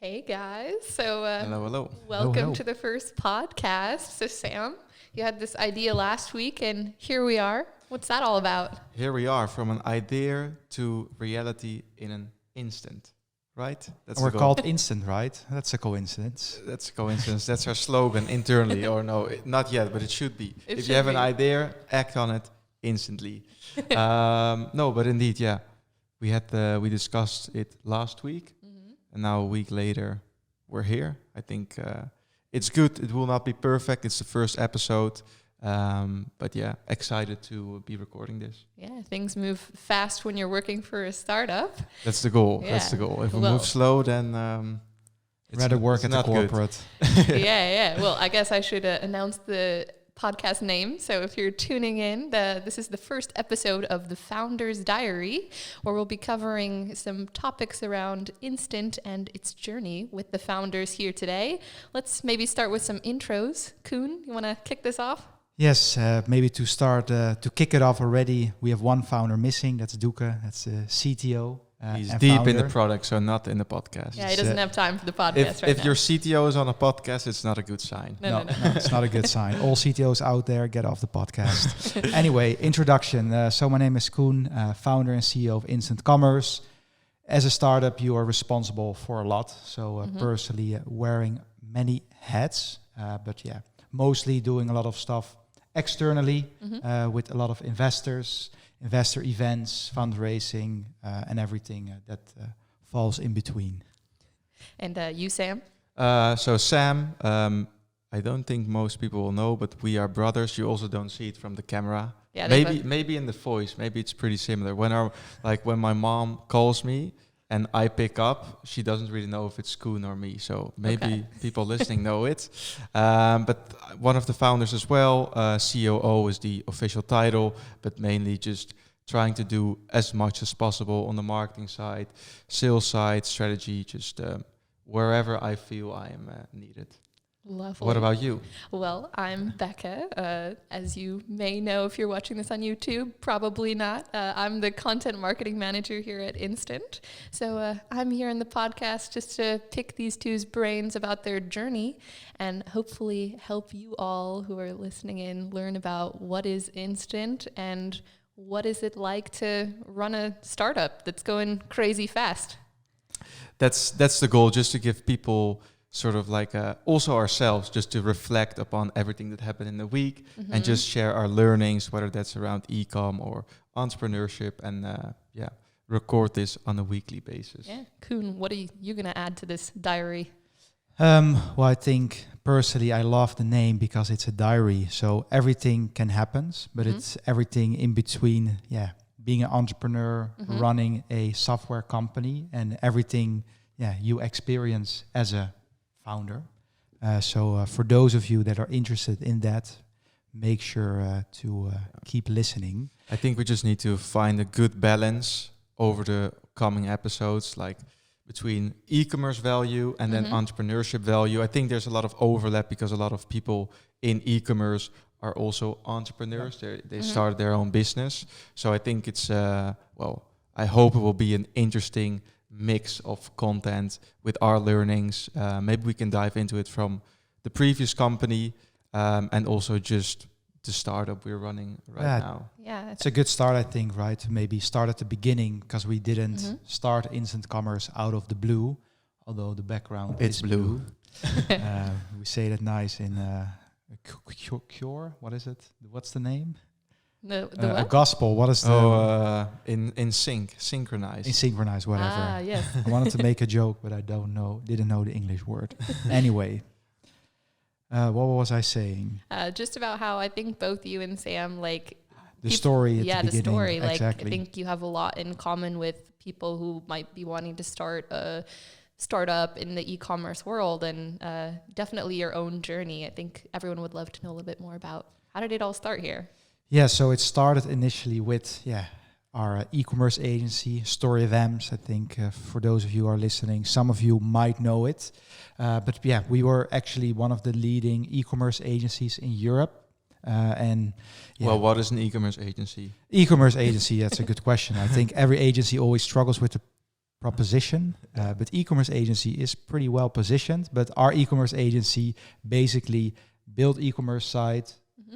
Hey guys, Hello. welcome hello. to the first podcast. So Sam, you had this idea last week and here we are. What's that all about? Here we are, from an idea to reality in an instant, right? That's We're the goal. called Instant, right? That's a coincidence. That's a coincidence. That's our slogan internally, or no, not yet, but it should be. It If should you have an be. idea, act on it instantly. No, but indeed, yeah, we discussed it last week, and now a week later, we're here. I think it's good. It will not be perfect. It's the first episode, but yeah, excited to be recording this. Yeah, things move fast when you're working for a startup. That's the goal. Yeah. That's the goal. If we Well- move slow, then Rather work it's at the not good. corporate. Yeah. Well, I guess I should announce the podcast name. So if you're tuning in, this is the first episode of The Founder's Diary, where we'll be covering some topics around Instant and its journey with the founders here today. Let's maybe start with some intros. Coen, you want to kick this off? Yes, maybe to start, to kick it off already, we have one founder missing. That's Duke. That's the CTO. He's and deep in the founder. product, so not in the podcast. Yeah, he It's, doesn't have time for the podcast If right now. your CTO is on a podcast, it's not a good sign. No. It's not a good sign. All CTOs out there, get off the podcast. Anyway, introduction. So my name is Coen, founder and CEO of Instant Commerce. As a startup, you are responsible for a lot. So personally wearing many hats, but yeah, mostly doing a lot of stuff externally with a lot of investors, investor events, fundraising, and everything that falls in between. And you, Sam? So Sam, I don't think most people will know, but we are brothers. You also don't see it from the camera. Yeah, Maybe in the voice, maybe it's pretty similar. When my mom calls me and I pick up, she doesn't really know if it's Koen or me. So maybe people listening know it. But one of the founders as well, COO is the official title, but mainly just trying to do as much as possible on the marketing side, sales side, strategy, just wherever I feel I am needed. Lovely. What about you? Well, I'm Becca. As you may know if you're watching this on YouTube, probably not. I'm the content marketing manager here at Instant. So I'm here in the podcast just to pick these two's brains about their journey and hopefully help you all who are listening in learn about what is Instant and what is it like to run a startup that's going crazy fast. That's the goal, just to give people sort of like also ourselves, just to reflect upon everything that happened in the week and just share our learnings, whether that's around e-com or entrepreneurship, and record this on a weekly basis. Yeah. Koen, what are you going to add to this diary? Well, I think personally I love the name because it's a diary. So everything can happen, but it's everything in between. Yeah, being an entrepreneur, running a software company, and everything you experience as a founder. So for those of you that are interested in that, make sure to keep listening. I think we just need to find a good balance over the coming episodes, like between e-commerce value and then entrepreneurship value. I think there's a lot of overlap because a lot of people in e-commerce are also entrepreneurs. They started their own business. So I think it's, I hope it will be an interesting mix of content with our learnings. Maybe we can dive into it from the previous company and also just the startup we're running right now. Yeah. It's a good start, I think, right? To maybe start at the beginning, because we didn't start Instant Commerce out of the blue, although the background It's is blue. We say that nice in Cure. What is it? What's the name? The A what? gospel. What is the In sync, synchronized. in synchronize? Whatever. Ah, yes. I wanted to make a joke, but I didn't know the English word. Anyway, what was I saying? Just about how I think both you and Sam, like, The story at the the beginning. story. Like, Exactly. I think you have a lot in common with people who might be wanting to start a startup in the e-commerce world, and definitely your own journey. I think everyone would love to know a little bit more about how did it all start here. Yeah, so it started initially with our e-commerce agency, Story of Ems. I think for those of you who are listening, some of you might know it. But we were actually one of the leading e-commerce agencies in Europe. Well, what is an e-commerce agency? E-commerce agency, that's a good question. I think every agency always struggles with the proposition, but e-commerce agency is pretty well positioned. But our e-commerce agency basically built e-commerce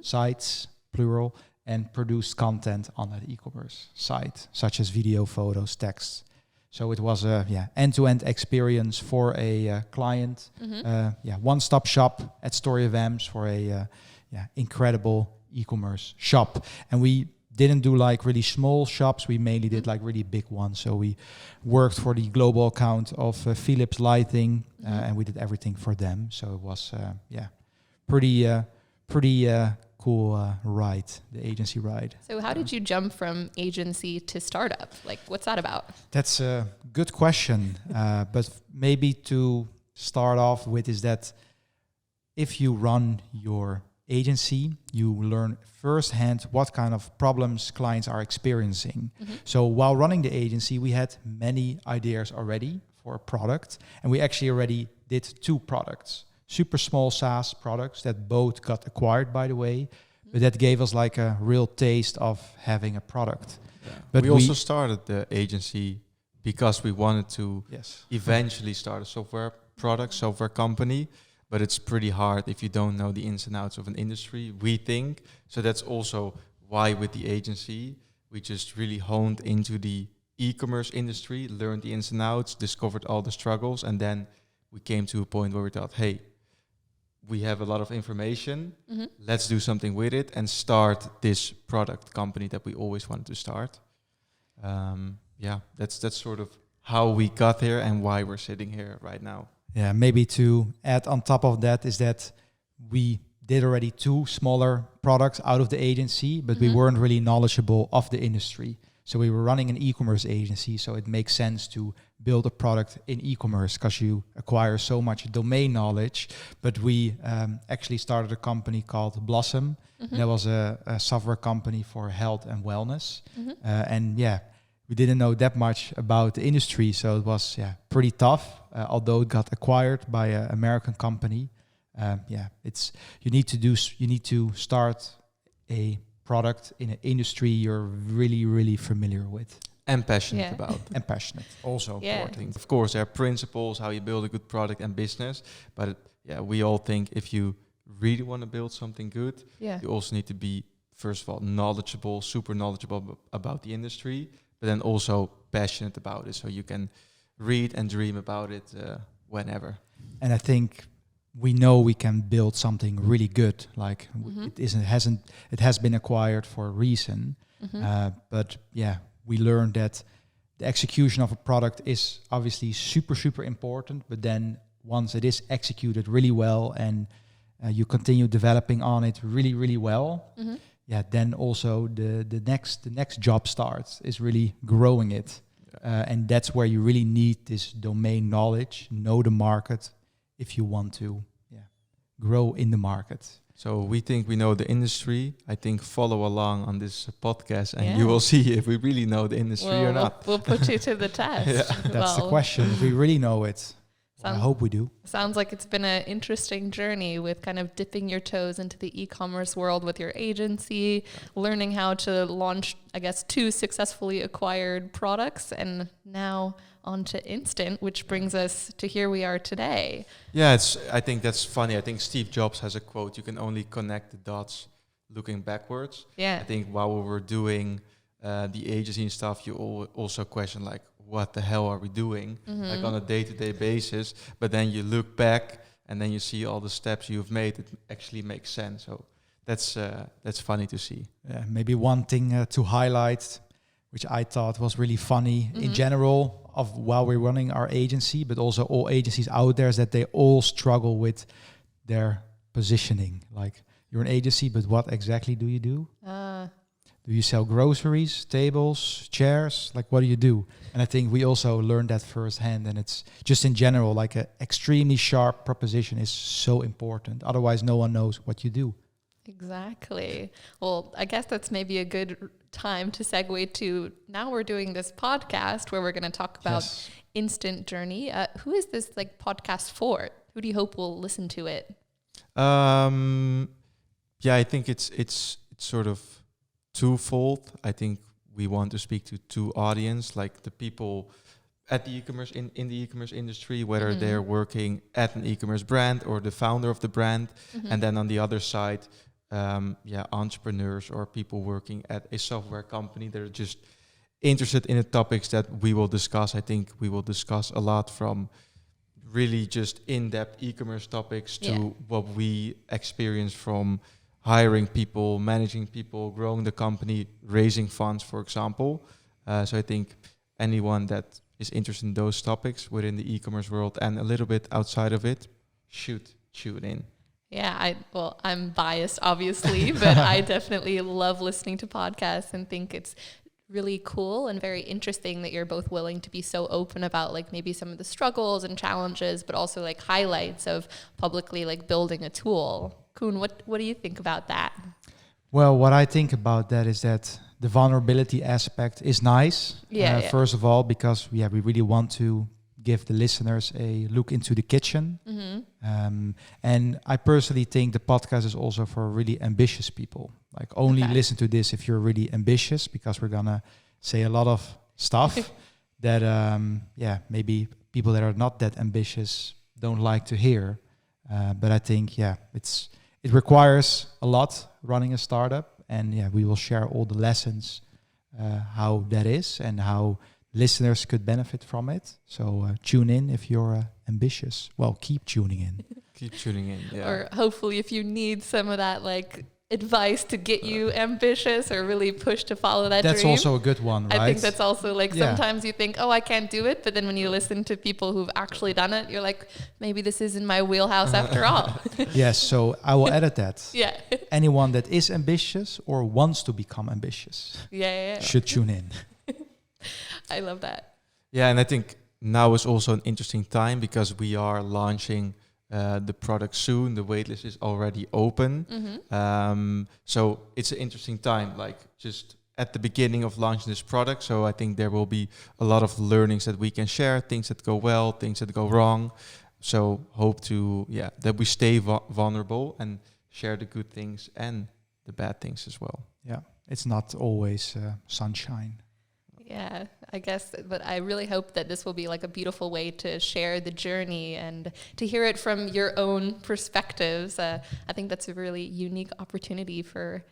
sites, plural, and produced content on that e-commerce site, such as video, photos, text. So it was a end-to-end experience for a client, one-stop shop at Story of Ems for a incredible e-commerce shop. And we didn't do like really small shops. We mainly did like really big ones. So we worked for the global account of Philips Lighting, and we did everything for them. So it was pretty cool ride, the agency ride. So how did you jump from agency to startup? Like, what's that about? That's a good question. But maybe to start off with is that if you run your agency, you learn firsthand what kind of problems clients are experiencing. So while running the agency, we had many ideas already for a product, and we actually already did 2 products, super small SaaS products that both got acquired, by the way, but that gave us like a real taste of having a product. Yeah. But we also started the agency because we wanted to eventually start a software company. But it's pretty hard if you don't know the ins and outs of an industry, we think. So that's also why with the agency, we just really honed into the e-commerce industry, learned the ins and outs, discovered all the struggles. And then we came to a point where we thought, hey, we have a lot of information. Let's do something with it and start this product company that we always wanted to start. That's sort of how we got here and why we're sitting here right now. Yeah, maybe to add on top of that is that we did already 2 smaller products out of the agency, but we weren't really knowledgeable of the industry. So we were running an e-commerce agency, so it makes sense to build a product in e-commerce because you acquire so much domain knowledge. But we actually started a company called Blossom. That was a software company for health and wellness. We didn't know that much about the industry, so it was pretty tough. Although it got acquired by an American company, you need to start a product in an industry you're really, really familiar with and passionate about. And passionate, also important. Of course, there are principles how you build a good product and business, but we all think if you really want to build something good, you also need to be first of all super knowledgeable about the industry. But then also passionate about it, so you can read and dream about it whenever. And I think we know we can build something really good. Like it has been acquired for a reason. But we learned that the execution of a product is obviously super, super important. But then once it is executed really well and you continue developing on it really, really well. Then also the next job starts is really growing it. And that's where you really need this domain knowledge, know the market if you want to grow in the market. So we think we know the industry. I think follow along on this podcast and you will see if we really know the industry or not. We'll put you to the test. That's the question. If we really know it. I hope we do. Sounds like it's been an interesting journey with kind of dipping your toes into the e-commerce world with your agency, learning how to launch, 2 successfully acquired products, and now on to Instant, which brings us to here we are today. Yeah, I think that's funny. I think Steve Jobs has a quote, you can only connect the dots looking backwards. Yeah. I think while we were doing the agency and stuff, you also question like, what the hell are we doing like on a day-to-day basis? But then you look back and then you see all the steps you've made. It actually makes sense. So that's funny to see. Maybe one thing to highlight, which I thought was really funny in general of while we're running our agency, but also all agencies out there, is that they all struggle with their positioning. Like you're an agency, but what exactly do you do? Do you sell groceries, tables, chairs? Like, what do you do? And I think we also learned that firsthand. And it's just in general, like an extremely sharp proposition is so important. Otherwise, no one knows what you do. Exactly. Well, I guess that's maybe a good time to segue to now we're doing this podcast where we're going to talk about Instant Journey. Who is this podcast for? Who do you hope will listen to it? I think it's sort of twofold. I think we want to speak to 2 audience, like the people at the e-commerce in the e-commerce industry, whether Mm-hmm. they're working at an e-commerce brand or the founder of the brand, Mm-hmm. and then on the other side, entrepreneurs or people working at a software company that are just interested in the topics that we will discuss. I think we will discuss a lot, from really just in-depth e-commerce topics to what we experience from hiring people, managing people, growing the company, raising funds, for example. So I think anyone that is interested in those topics within the e-commerce world and a little bit outside of it should tune in. Yeah, I'm biased, obviously, but I definitely love listening to podcasts and think it's really cool and very interesting that you're both willing to be so open about like maybe some of the struggles and challenges, but also like highlights of publicly like building a tool. Coen, what do you think about that? Well, what I think about that is that the vulnerability aspect is nice. First of all, because we really want to give the listeners a look into the kitchen. Mm-hmm. And I personally think the podcast is also for really ambitious people. Like only listen to this if you're really ambitious, because we're gonna say a lot of stuff that maybe people that are not that ambitious don't like to hear. But I think it requires a lot running a startup, and we will share all the lessons how that is and how listeners could benefit from it. So tune in if you're ambitious. Well, keep tuning in. Keep tuning in, yeah. Or hopefully if you need some of that like advice to get you ambitious or really push to follow that That's dream. also a good one, right? I think that's also like sometimes you think, oh, I can't do it. But then when you listen to people who've actually done it, you're like, maybe this isn't my wheelhouse after all. Yes, so I will edit that. Yeah. Anyone that is ambitious or wants to become ambitious should tune in. I love that. Yeah, and I think now is also an interesting time because we are launching the product soon. The waitlist is already open. Mm-hmm. So it's an interesting time, like just at the beginning of launching this product. So I think there will be a lot of learnings that we can share, things that go well, things that go wrong. So hope to, that we stay vulnerable and share the good things and the bad things as well. Yeah, it's not always sunshine. Yeah, I guess, but I really hope that this will be like a beautiful way to share the journey and to hear it from your own perspectives. I think that's a really unique opportunity for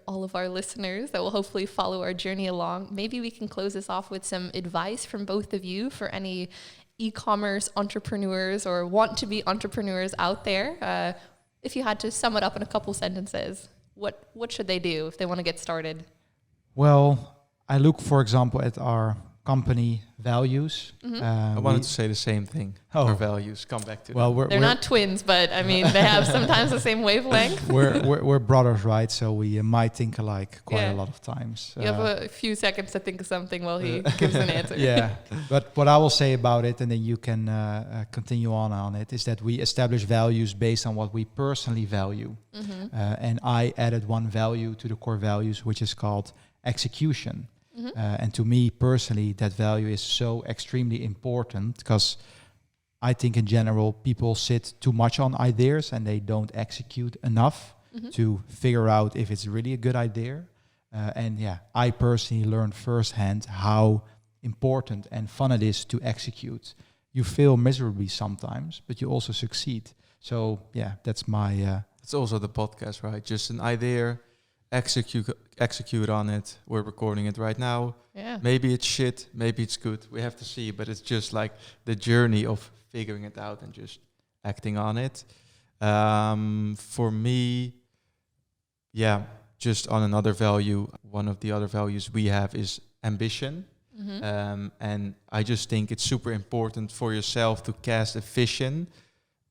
all of our listeners that will hopefully follow our journey along. Maybe we can close this off with some advice from both of you for any e-commerce entrepreneurs or want to be entrepreneurs out there. If you had to sum it up in a couple sentences, what should they do if they want to get started? Well, I look, for example, at our company values. Mm-hmm. I wanted to say the same thing. Our values, come back to well, them. They're not twins, but I mean, they have sometimes the same wavelength. we're brothers, right? So we might think alike quite a lot of times. You have a few seconds to think of something while he gives an answer. Yeah, but what I will say about it, and then you can continue on it, is that we establish values based on what we personally value. Mm-hmm. And I added one value to the core values, which is called execution. Mm-hmm. And to me personally, that value is so extremely important because I think in general, people sit too much on ideas and they don't execute enough to figure out if it's really a good idea. I personally learned firsthand how important and fun it is to execute. You fail miserably sometimes, but you also succeed. So that's my... It's also the podcast, right? Just an idea, execute on it. We're recording it right now. Yeah. Maybe it's shit, maybe it's good. We have to see, but it's just like the journey of figuring it out and just acting on it. For me, just on another value, one of the other values we have is ambition. Mm-hmm. And I just think it's super important for yourself to cast a vision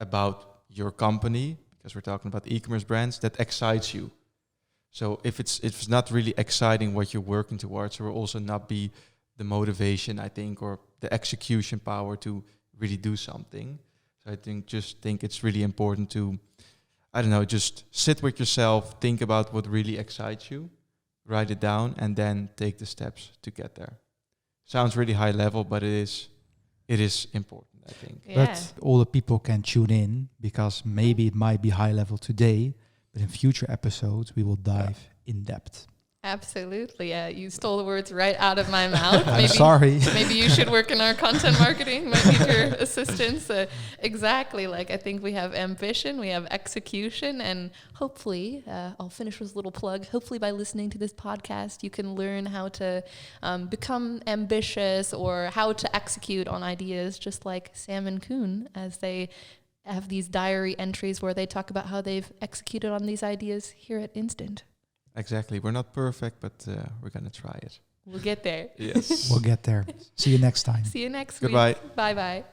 about your company, because we're talking about e-commerce brands, that excites you. So if it's not really exciting what you're working towards, it will also not be the motivation, I think, or the execution power to really do something. So I think it's really important to, just sit with yourself, think about what really excites you, write it down, and then take the steps to get there. Sounds really high level, but it is important, I think. Yeah. But all the people can tune in because maybe it might be high level today, but in future episodes we will dive in depth. Absolutely. You stole the words right out of my mouth. I'm sorry. Maybe you should work in our content marketing. Might need your assistance. Exactly. Like, I think we have ambition, we have execution, and hopefully, I'll finish with a little plug. Hopefully, by listening to this podcast, you can learn how to become ambitious or how to execute on ideas, just like Sam and Coen, as they have these diary entries where they talk about how they've executed on these ideas here at Instant. Exactly. We're not perfect, but we're going to try it. We'll get there. Yes. We'll get there. See you next time. See you next Goodbye. week. Bye-bye.